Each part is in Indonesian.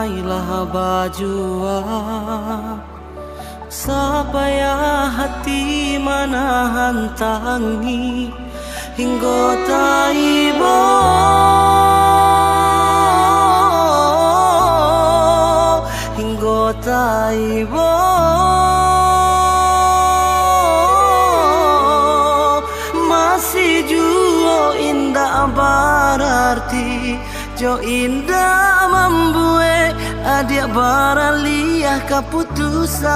mailah bajua supaya hati menahan tangi hingga taibo hingga taibo masih jua indah berarti jo indah membuat adik baraliah keputusan.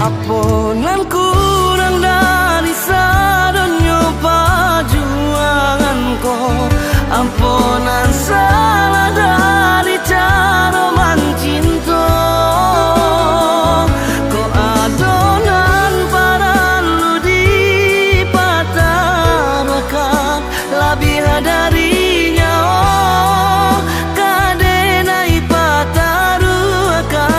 Ampunan kurang dari sadonyo perjuanganku, ampunan salah dari cara mencinta. Kau adonan paralu dipatarakan lebih darinya, oh kadenai patarukan.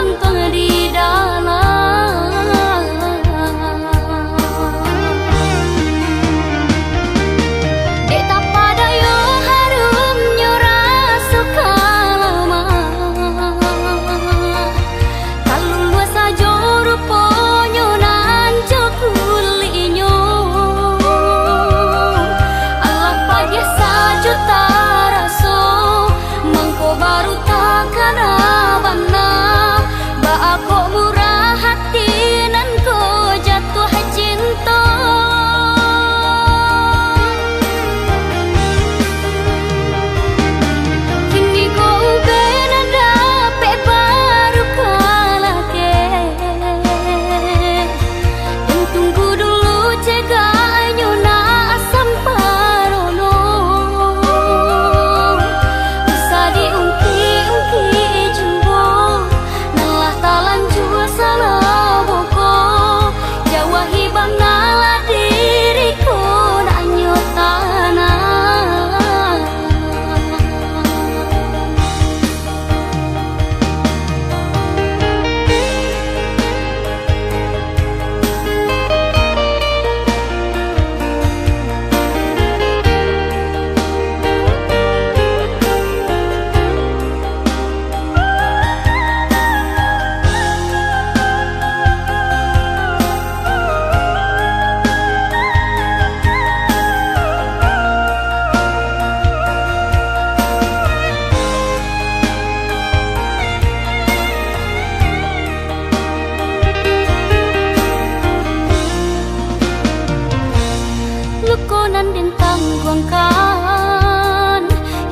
jantung di dalam. Dek tak pada yo harum nyora suka lama. Kalau luas saja ruponyo nan jokulinyo. Allah pagi saja taraso mangko baru takkan abana. Ba aku murah hati nan ko jatuh cinta. Kini ko ben dapat baru kalake. Yang tunggu dulu cegahnya na asam parono. Bisa diungki-ungki jumbo. Nalah talan jua salah boko. Jawa hibang nalah diriku nanyo tanah. Lukonan dentang kuangkan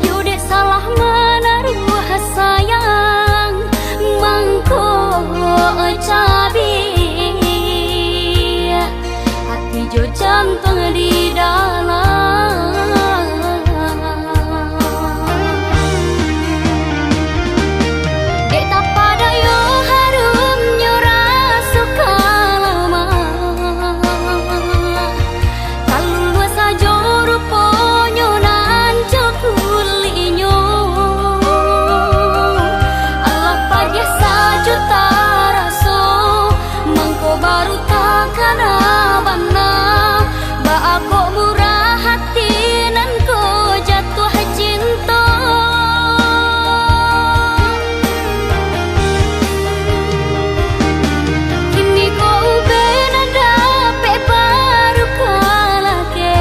Yude salah menaruh sayang Mangko cabi Hati jo jantung di dalam. Dek tak pada yo harum nyora suka lama. Kalau luas saja ruponyo nan jokulinyo. Allah pagi saja taraso mangko baru takkan abana. Ba aku murah hati nan ko jatuh cinta. Kini ko ben dapat baru kalake.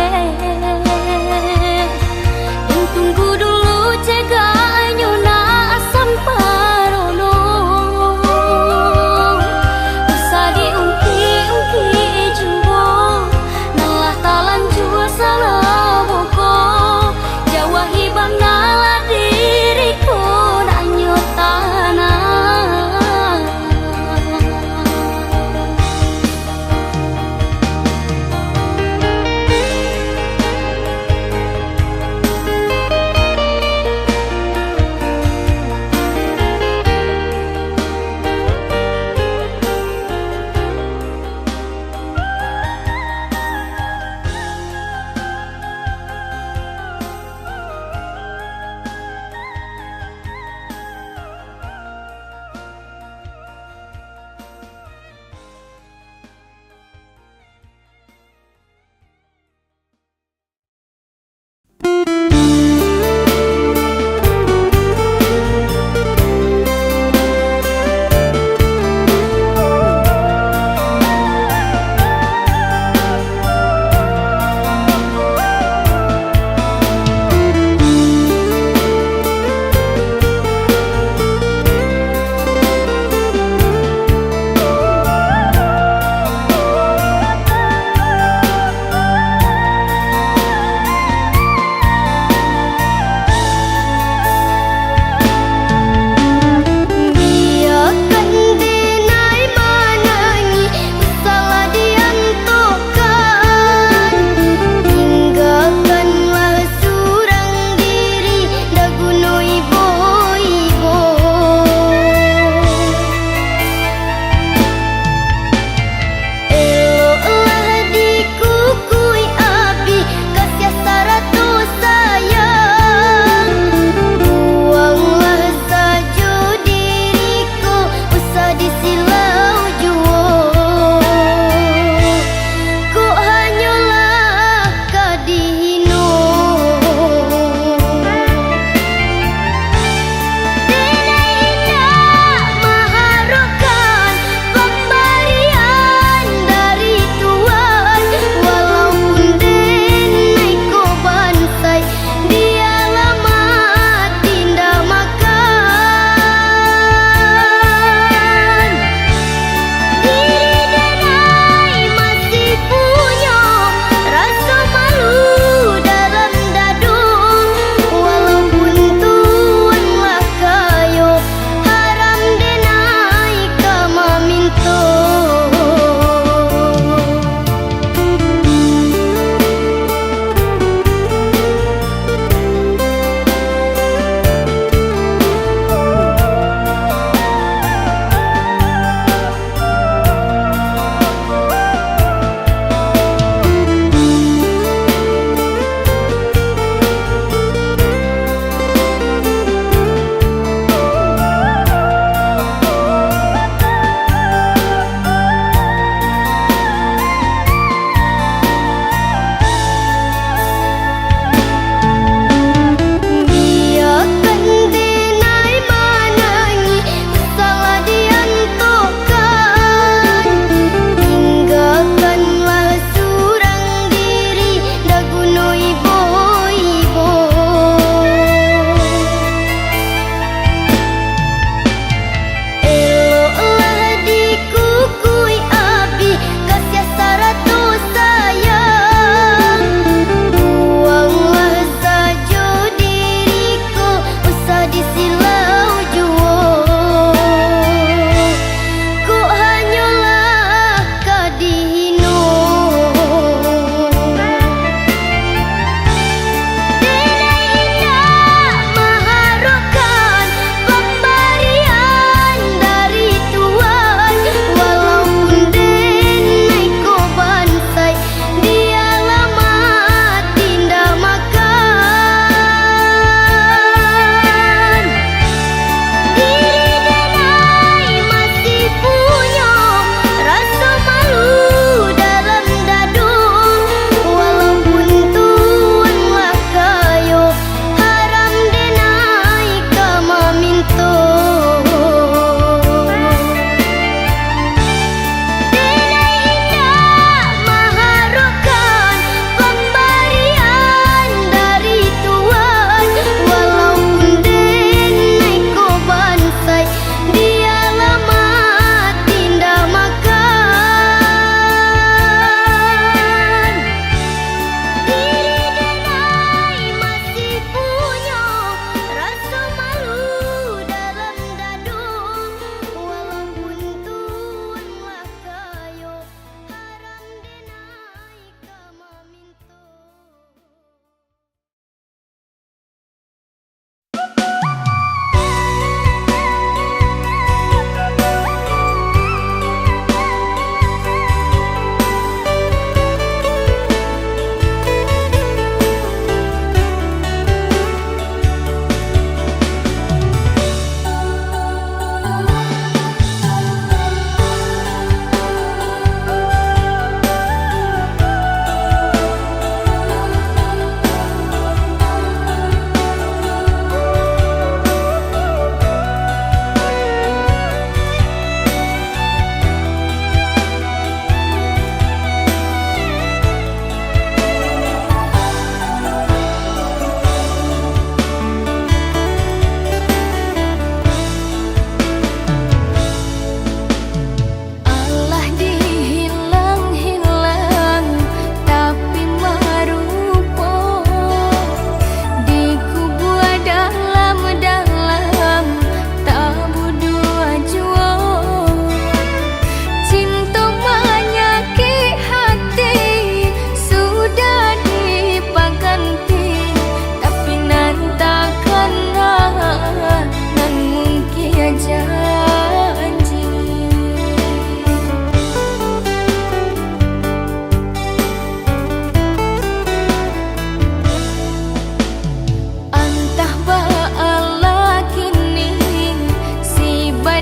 Yang tunggu dulu cegahnya na asam parono. Bisa diungki-ungki jumbo.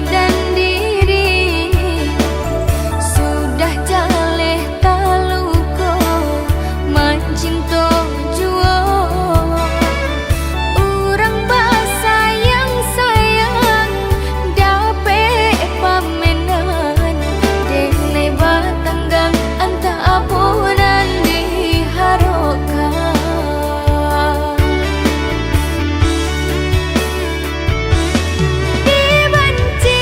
dan diri sudah jaleh taluko mancinto juo urang basa yang sayang dape pamenan dene batanggang anta apunan diharokan dibenci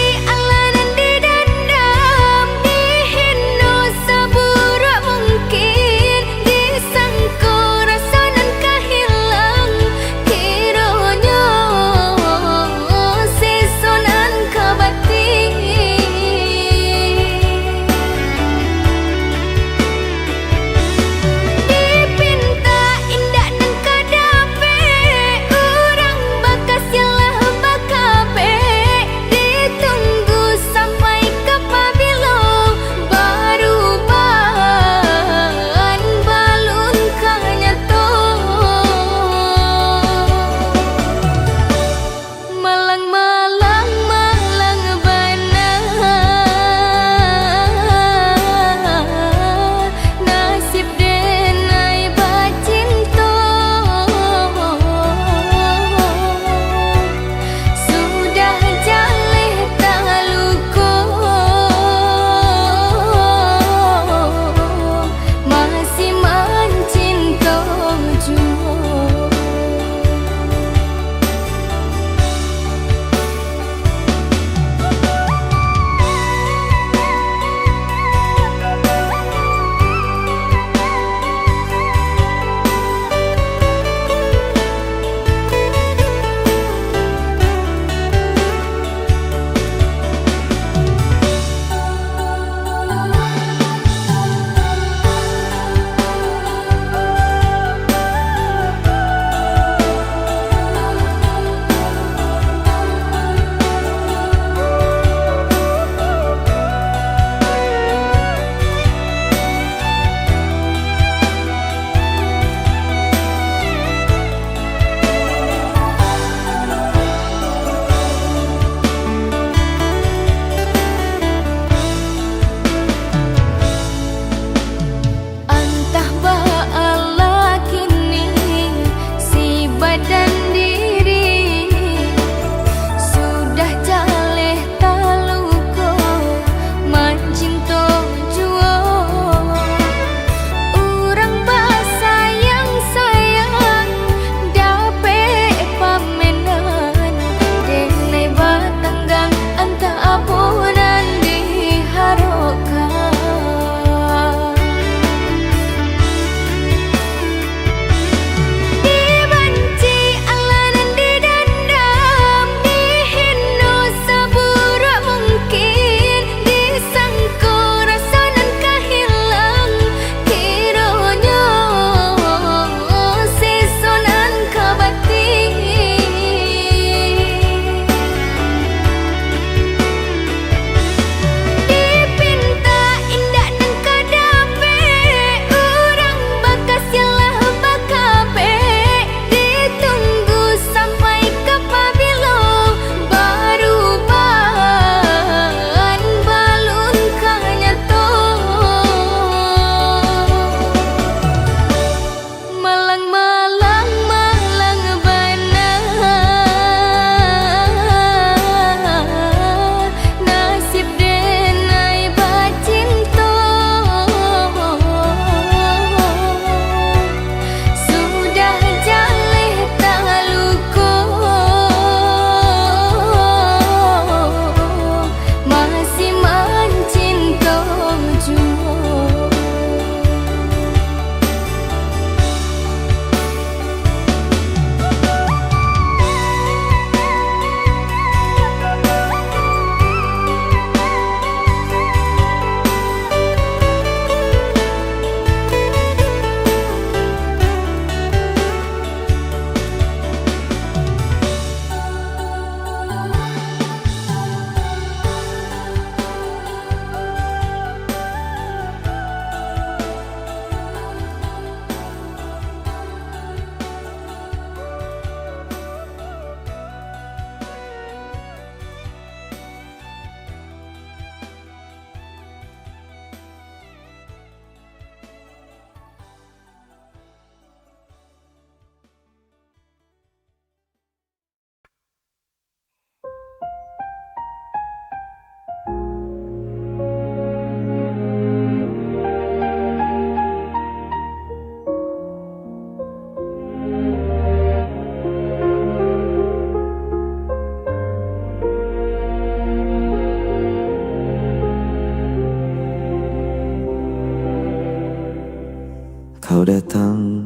Kau datang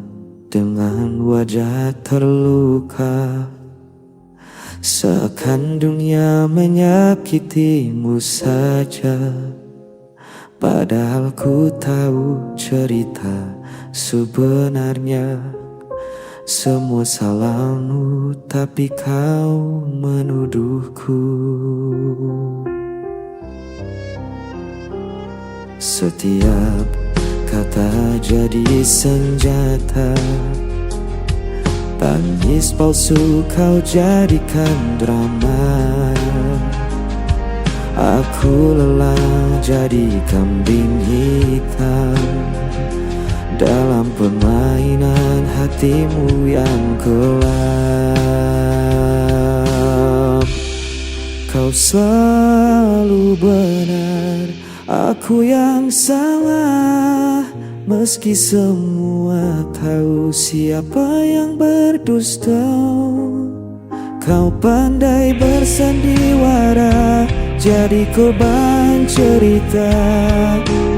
dengan wajah terluka, seakan dunia menyakitimu saja. Padahal ku tahu cerita sebenarnya. Semua salahmu tapi kau menuduhku. Setiap kata jadi senjata, tangis palsu kau jadikan drama. Aku lelah jadi kambing hitam dalam permainan hatimu yang gelap. Kau selalu benar, aku yang salah. Meski semua tahu siapa yang berdusta, kau pandai bersandiwara, jadi korban cerita.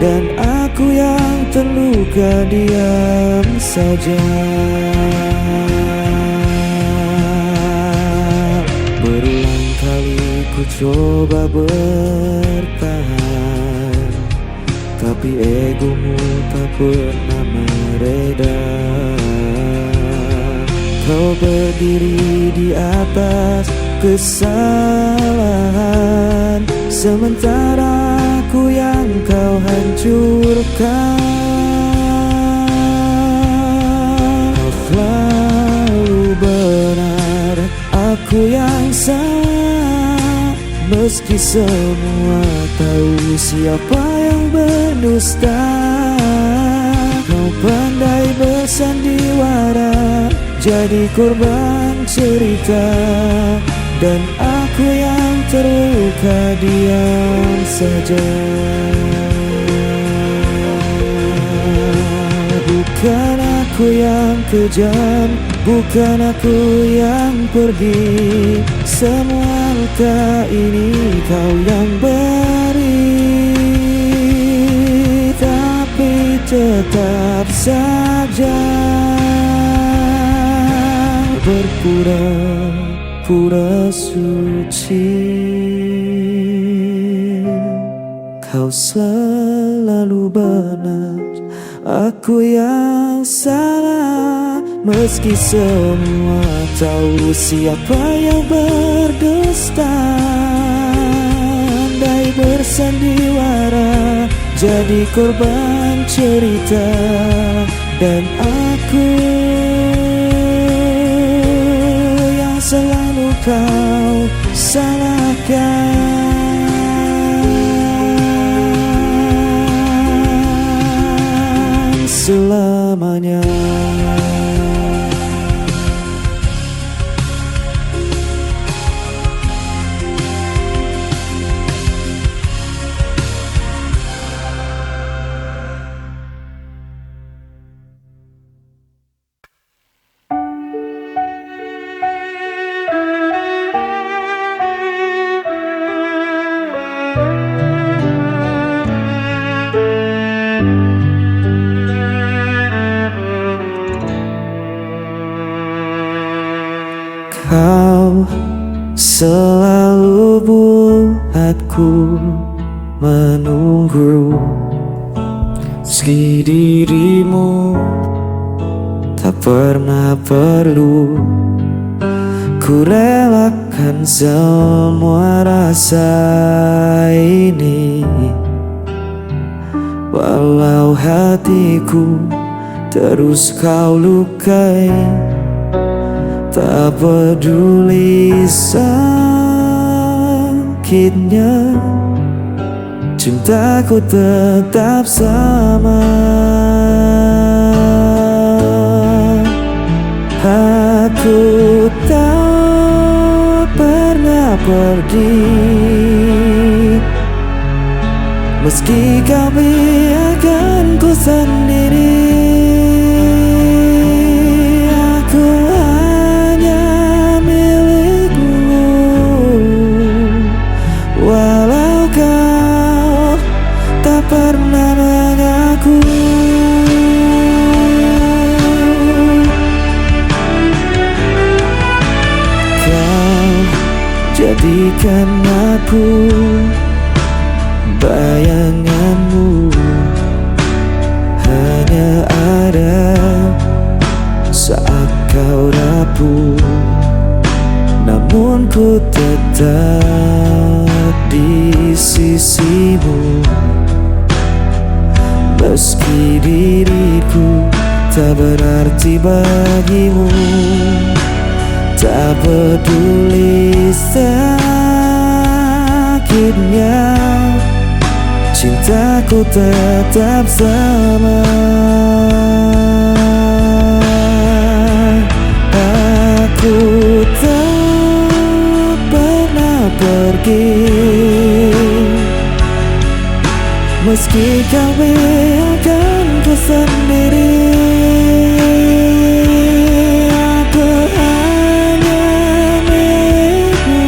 Dan aku yang terluka diam saja. Berulang kali ku coba bertahan, tapi egomu tak pernah mereda. Kau berdiri di atas kesalahan, sementara aku yang kau hancurkan. Kau selalu benar, aku yang salah. Meski semua tahu siapa yang berdusta, kau pandai bersandiwara, jadi korban cerita. Dan aku yang terluka diam saja. Bukan aku yang kejam, bukan aku yang pergi. Semua luka ini kau yang beri, tapi tetap saja berpura-pura suci. Kau selalu benar, aku yang salah. Meski semua tahu siapa yang berdusta, andai bersandiwara, jadi korban cerita. Dan aku yang selalu kau salahkan selamanya. Kau selalu buatku menunggu, meski dirimu tak pernah perlu. Ku relakan semua rasa ini, walau hatiku terus kau lukai. Tak peduli sakitnya, cintaku tetap sama. Aku tak pernah pergi, meski kau biarkan ku sendiri. Pernah mengaku biarkan aku, bayanganmu hanya ada saat kau rapuh. Namun ku tetap di sisimu, meski diriku tak berarti bagimu. Tak peduli sakitnya, cintaku tetap sama. Aku tak pernah pergi, meski kau biarkan ku sendiri. Aku hanya milikmu,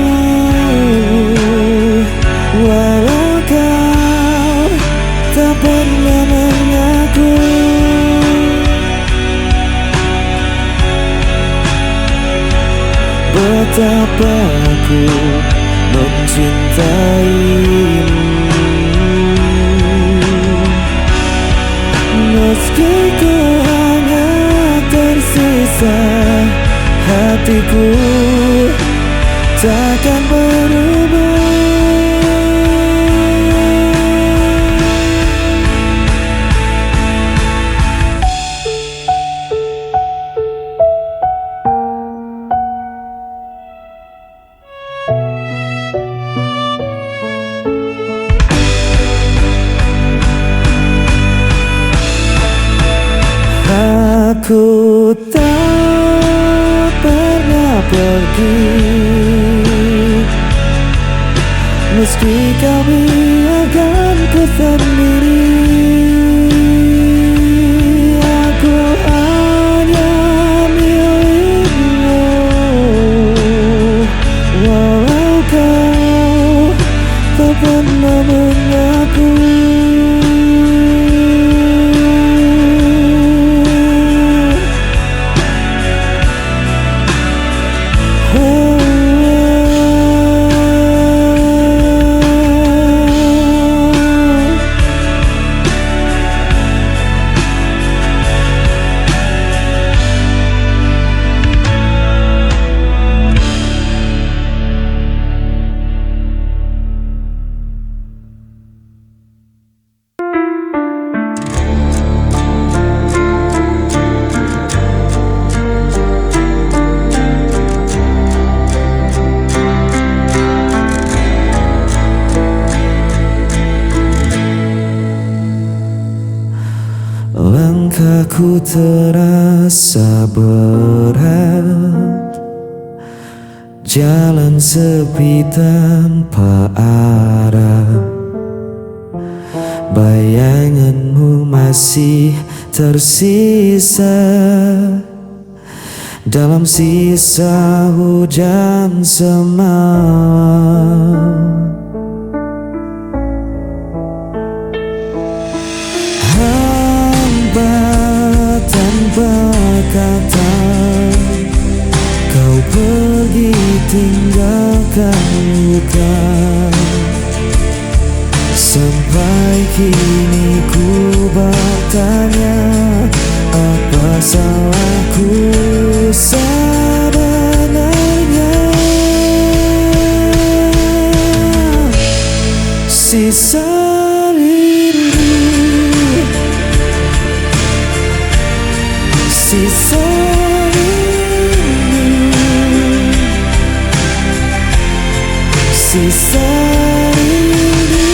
walau kau tak pernah mengaku. Betapa aku mencintaimu, meski ku hanya tersisa, hatiku takkan berubah. Aku tak pernah pergi, meski kau biarkan ku sendiri. Aku hanya milikmu, walau kau tak pernah mengaku. Langkahku terasa berat, jalan sepi tanpa arah. Bayanganmu masih tersisa dalam sisa hujan semalam. Tanpa kata kau pergi tinggalkan luka, sampai kini ku bertanya, apa salahku sebenarnya? Sisa sisa rindu, sisa rindu.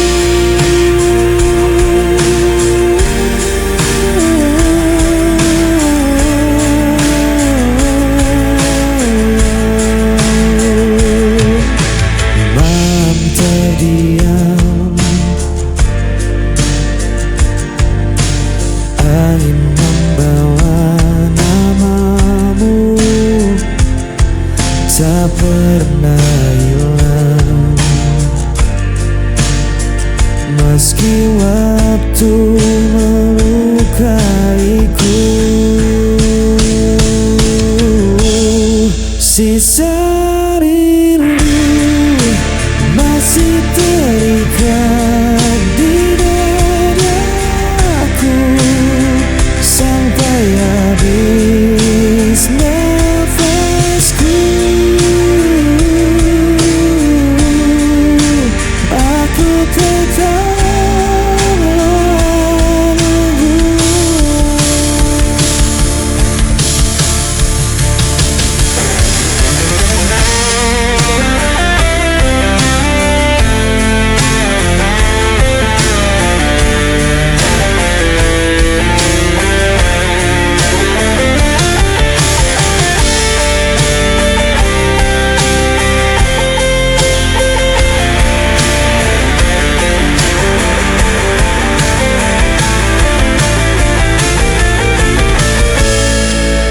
Malam terdiam, angin membawa namamu, tak pernah hilang. Meski waktu melukaiku, sisa rindu tetap menunggu.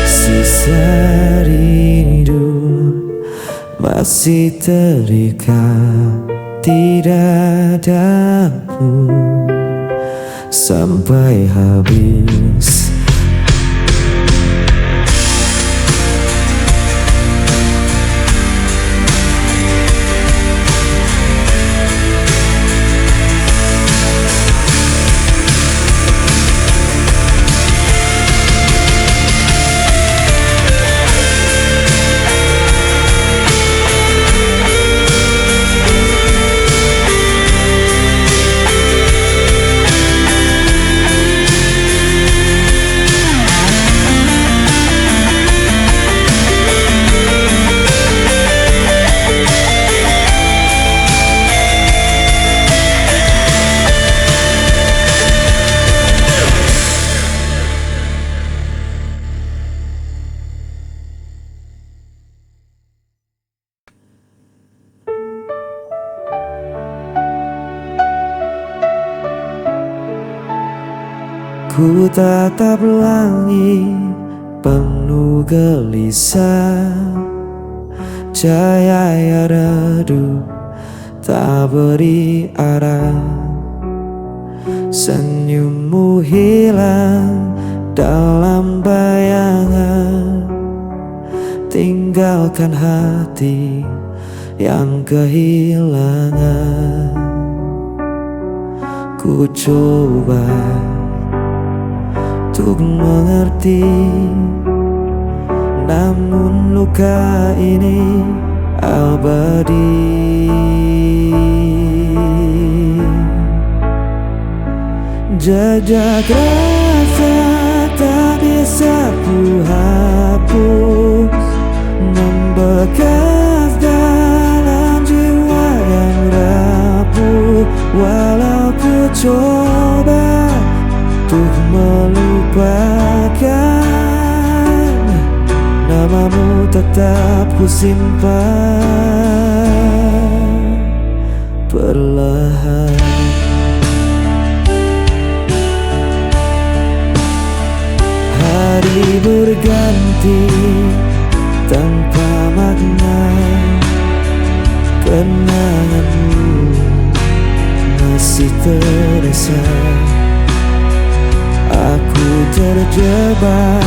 Sisa rindu masih terikat, tidak ada pun sampai habis. Ku tatap langit penuh gelisah, cahaya redup tak beri arah. Senyummu hilang dalam bayangan, tinggalkan hati yang kehilangan. Ku coba untuk mengerti, namun luka ini abadi. Jejak rasa tak bisa ku hapus, membekas dalam jiwa yang rapuh. Walau ku coba untuk melupakan, namamu tetap ku simpan perlahan. Hari berganti tanpa makna, kenanganmu masih terasa. Aku terjebak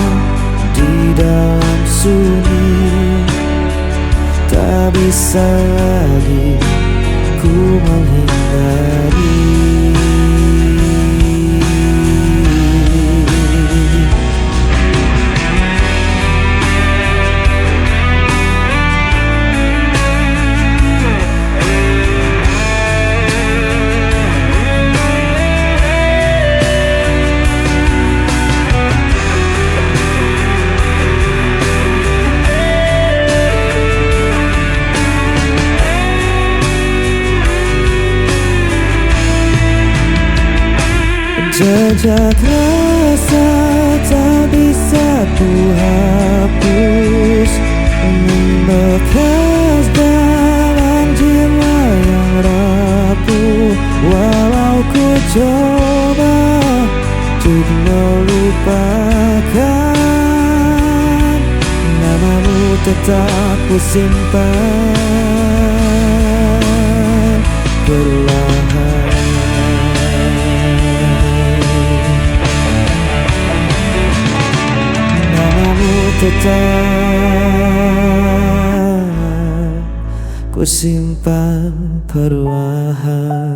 di dalam sunyi, tak bisa lagi ku menghindari. Jejak rasa tak bisa ku hapus, membekas dalam jiwa yang rapuh. Walau ku coba untuk melupakan, namamu tetap ku simpan perlahan. Tetap ku simpan perlahan.